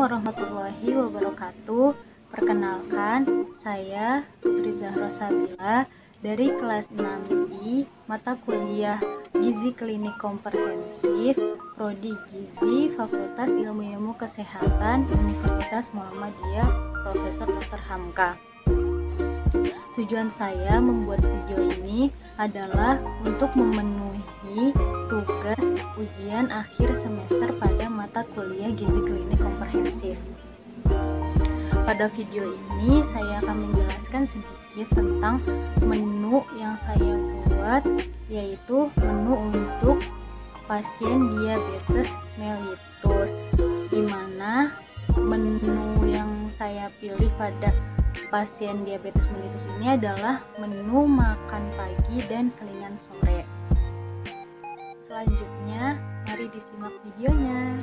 warahmatullahi wabarakatuh. Perkenalkan, saya Putri Zahra Sabila dari kelas 6I mata kuliah Gizi Klinik Komprehensif Prodi Gizi Fakultas Ilmu Kesehatan Universitas Muhammadiyah Profesor Dr. Hamka. Tujuan saya membuat video ini adalah untuk memenuhi tugas ujian akhir semester pada mata kuliah Gizi Klinik Komprehensif. Pada video ini saya akan menjelaskan sedikit tentang menu yang saya buat, yaitu menu untuk pasien diabetes mellitus, di mana menu yang saya pilih pada pasien diabetes mellitus ini adalah menu makan pagi dan selingan sore. Selanjutnya, mari disimak videonya.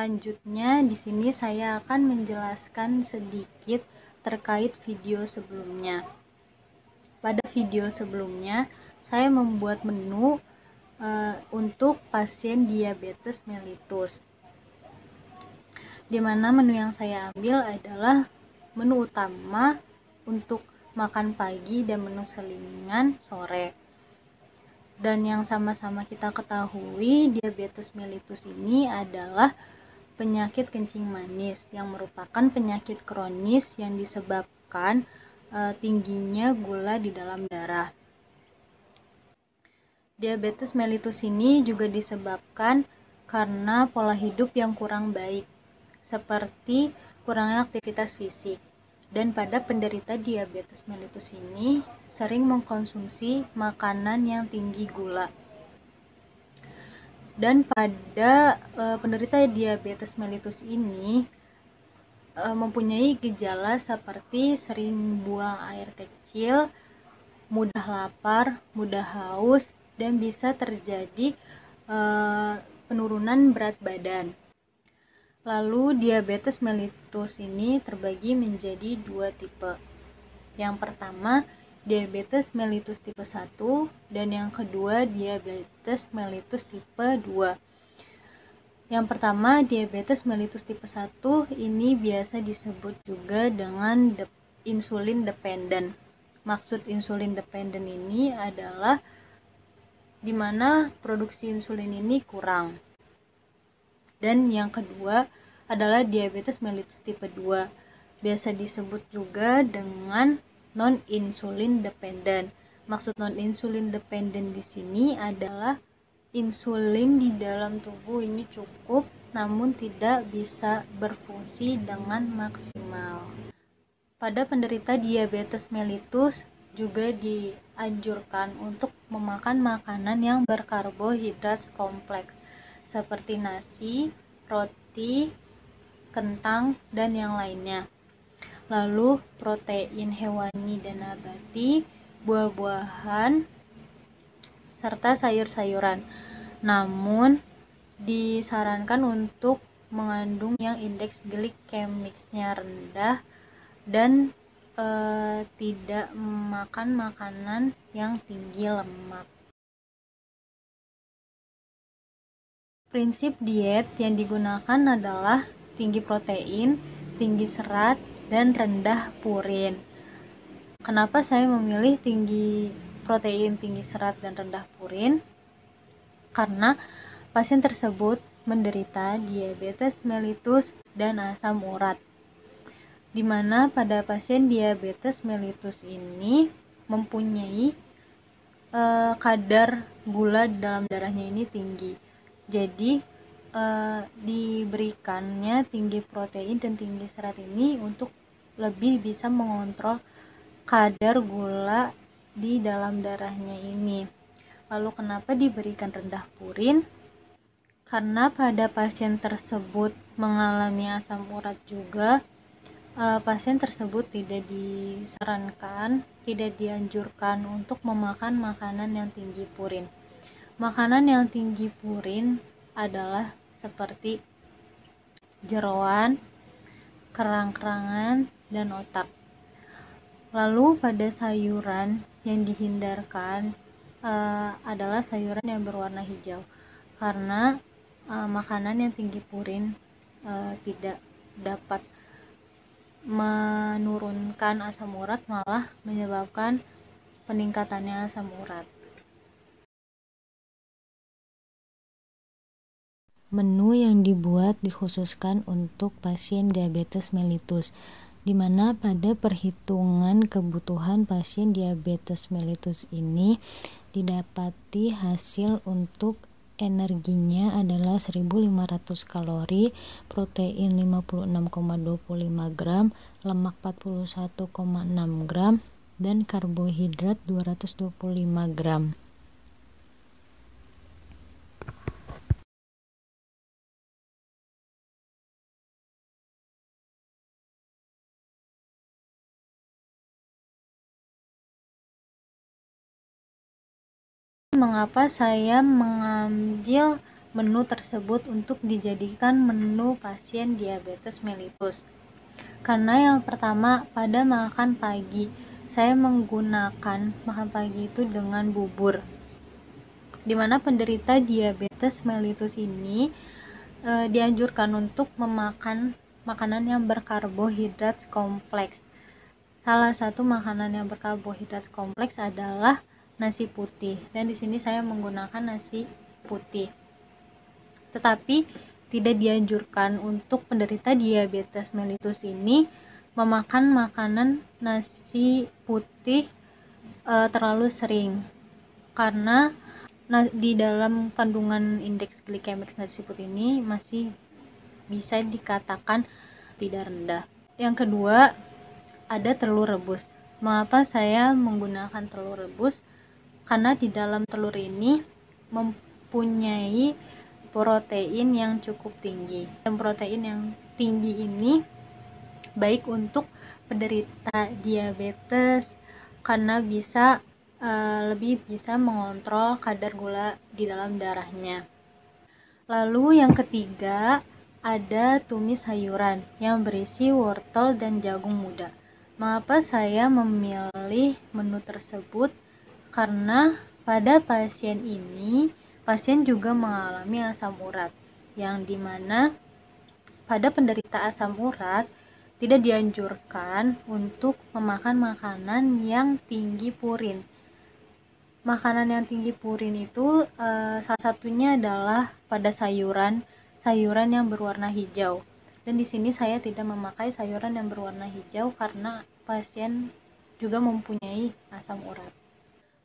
Selanjutnya di sini saya akan menjelaskan sedikit terkait video sebelumnya. Pada video sebelumnya saya membuat menu untuk pasien diabetes mellitus, di mana menu yang saya ambil adalah menu utama untuk makan pagi dan menu selingan sore. Dan yang sama-sama kita ketahui, diabetes mellitus ini adalah penyakit kencing manis yang merupakan penyakit kronis yang disebabkan tingginya gula di dalam darah. Diabetes mellitus ini juga disebabkan karena pola hidup yang kurang baik, seperti kurangnya aktivitas fisik. Dan pada penderita diabetes mellitus ini sering mengkonsumsi makanan yang tinggi gula. Dan pada penderita diabetes mellitus ini mempunyai gejala seperti sering buang air kecil, mudah lapar, mudah haus, dan bisa terjadi penurunan berat badan. Lalu diabetes mellitus ini terbagi menjadi dua tipe. Yang pertama, diabetes mellitus tipe 1, dan yang kedua diabetes mellitus tipe 2. Yang pertama, diabetes mellitus tipe 1 ini biasa disebut juga dengan insulin dependent. Maksud insulin dependent ini adalah di mana produksi insulin ini kurang. Dan yang kedua adalah diabetes mellitus tipe 2. Biasa disebut juga dengan non-insulin dependent. Maksud non-insulin dependent di sini adalah insulin di dalam tubuh ini cukup namun tidak bisa berfungsi dengan maksimal. Pada penderita diabetes mellitus juga dianjurkan untuk memakan makanan yang berkarbohidrat kompleks seperti nasi, roti, kentang, dan yang lainnya. Lalu protein hewani dan nabati, buah-buahan, serta sayur-sayuran. Namun disarankan untuk mengandung yang indeks glikemiknya rendah dan tidak makan makanan yang tinggi lemak. Prinsip diet yang digunakan adalah tinggi protein, tinggi serat, dan rendah purin. Kenapa saya memilih tinggi protein, tinggi serat, dan rendah purin? Karena pasien tersebut menderita diabetes mellitus dan asam urat, di mana pada pasien diabetes mellitus ini mempunyai kadar gula dalam darahnya ini tinggi. Jadi diberikannya tinggi protein dan tinggi serat ini untuk lebih bisa mengontrol kadar gula di dalam darahnya ini. Lalu kenapa diberikan rendah purin? Karena pada pasien tersebut mengalami asam urat juga, pasien tersebut tidak disarankan, tidak dianjurkan untuk memakan makanan yang tinggi purin. Makanan yang tinggi purin adalah seperti jeroan, kerang-kerangan, dan otak. Lalu pada sayuran yang dihindarkan adalah sayuran yang berwarna hijau, karena makanan yang tinggi purin tidak dapat menurunkan asam urat, malah menyebabkan peningkatannya asam urat. Menu yang dibuat dikhususkan untuk pasien diabetes mellitus, di mana pada perhitungan kebutuhan pasien diabetes mellitus ini didapati hasil untuk energinya adalah 1500 kalori, protein 56,25 gram, lemak 41,6 gram, dan karbohidrat 225 gram. Mengapa saya mengambil menu tersebut untuk dijadikan menu pasien diabetes mellitus. Karena yang pertama, pada makan pagi, saya menggunakan makan pagi itu dengan bubur, dimana penderita diabetes mellitus ini dianjurkan untuk memakan makanan yang berkarbohidrat kompleks. Salah satu makanan yang berkarbohidrat kompleks adalah nasi putih, dan di sini saya menggunakan nasi putih. Tetapi tidak dianjurkan untuk penderita diabetes mellitus ini memakan makanan nasi putih terlalu sering, karena di dalam kandungan indeks glikemik nasi putih ini masih bisa dikatakan tidak rendah. Yang kedua, ada telur rebus. Mengapa saya menggunakan telur rebus? Karena di dalam telur ini mempunyai protein yang cukup tinggi. Dan protein yang tinggi ini baik untuk penderita diabetes karena lebih bisa mengontrol kadar gula di dalam darahnya. Lalu yang ketiga, ada tumis sayuran yang berisi wortel dan jagung muda. Mengapa saya memilih menu tersebut? Karena pada pasien ini, pasien juga mengalami asam urat, yang dimana pada penderita asam urat tidak dianjurkan untuk memakan makanan yang tinggi purin. Makanan yang tinggi purin itu salah satunya adalah pada sayuran yang berwarna hijau. Dan di sini saya tidak memakai sayuran yang berwarna hijau karena pasien juga mempunyai asam urat.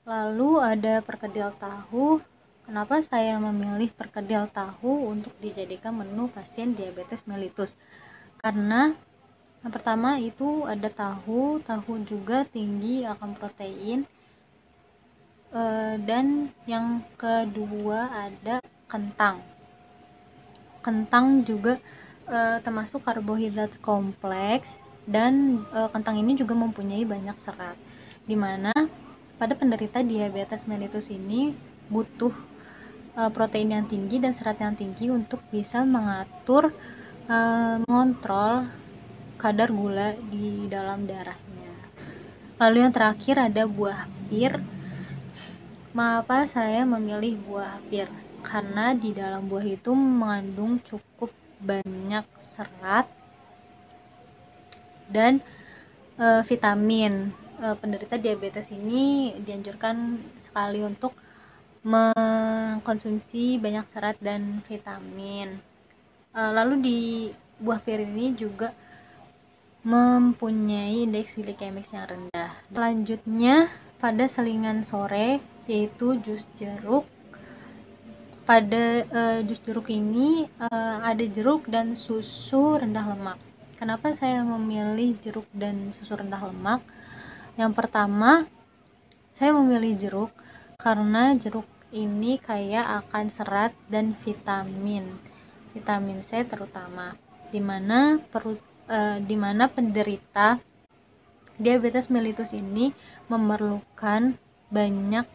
Lalu ada perkedel tahu. Kenapa saya memilih perkedel tahu untuk dijadikan menu pasien diabetes mellitus? Karena yang pertama itu ada tahu juga tinggi akan protein, dan yang kedua ada kentang juga termasuk karbohidrat kompleks, dan kentang ini juga mempunyai banyak serat, dimana pada penderita diabetes mellitus ini butuh protein yang tinggi dan serat yang tinggi untuk bisa mengontrol kadar gula di dalam darahnya. Lalu yang terakhir ada buah pir. Mengapa saya memilih buah pir? Karena di dalam buah itu mengandung cukup banyak serat dan vitamin. Penderita diabetes ini dianjurkan sekali untuk mengkonsumsi banyak serat dan vitamin. Lalu di buah pir ini juga mempunyai indeks glikemik yang rendah. Selanjutnya pada selingan sore, yaitu jus jeruk. Pada jus jeruk ini ada jeruk dan susu rendah lemak. Kenapa saya memilih jeruk dan susu rendah lemak? Yang pertama, saya memilih jeruk karena jeruk ini kaya akan serat dan vitamin C terutama, dimana penderita diabetes mellitus ini memerlukan banyak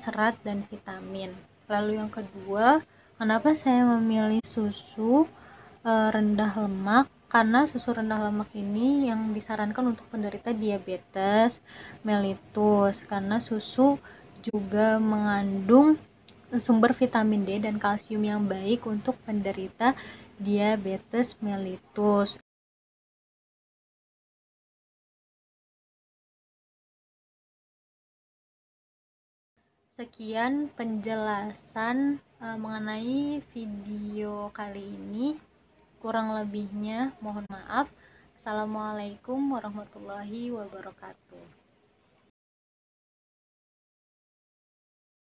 serat dan vitamin. Lalu yang kedua, kenapa saya memilih susu rendah lemak? Karena susu rendah lemak ini yang disarankan untuk penderita diabetes mellitus, karena susu juga mengandung sumber vitamin D dan kalsium yang baik untuk penderita diabetes mellitus. Sekian penjelasan mengenai video kali ini. Kurang lebihnya mohon maaf. Assalamualaikum warahmatullahi wabarakatuh.